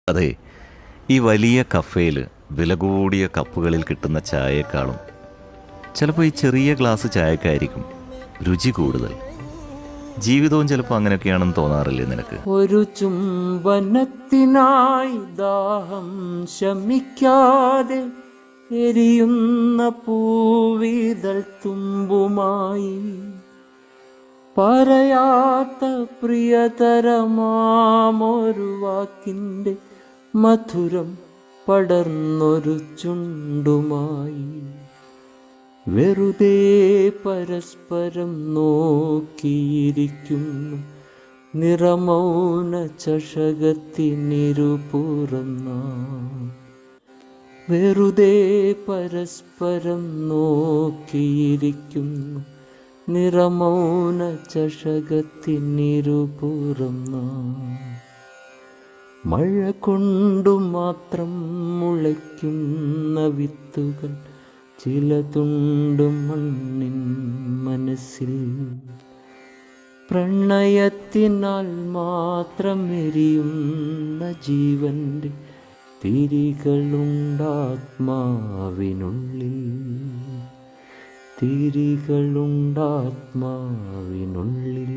അതെ, ഈ വലിയ കഫേയിൽ വില കൂടിയ കപ്പുകളിൽ കിട്ടുന്ന ചായയേക്കാളും ചിലപ്പോൾ ഈ ചെറിയ ഗ്ലാസ് ചായക്കായിരിക്കും രുചി കൂടുതൽ. ജീവിതവും ചിലപ്പോൾ അങ്ങനെയൊക്കെയാണെന്ന് തോന്നാറില്ലേ നിനക്ക്? ഒരു ചുംബനത്തിനായി ദാഹം ശമിക്കാതെ എരിയുന്ന പൂവിതൾ തുമ്പുമായി പറയാത്ത പ്രിയതരമാമൊരു വാക്കിൻ്റെ മധുരം പടർന്നൊരു ചുണ്ടുമായി വെറുതെ പരസ്പരം നോക്കിയിരിക്കുന്നു നിറമൗന ചഷകത്തിനിരുപുറം നാം. വെറുതെ പരസ്പരം നോക്കിയിരിക്കുന്നു നിറമൗന ചഷകത്തിനിരുപുറം നാം. മഴ കൊണ്ടു മാത്രം മുളയ്ക്കുന്ന വിത്തുകൾ ചിലതുണ്ട് മണ്ണിൻ മനസ്സിൽ. പ്രണയത്തിനാൽ മാത്രം എരിയുന്ന ജീവൻ്റെ തിരികളുണ്ടാത്മാവിനുള്ളിൽ. തിരികളുണ്ടാത്മാവിനുള്ളിൽ.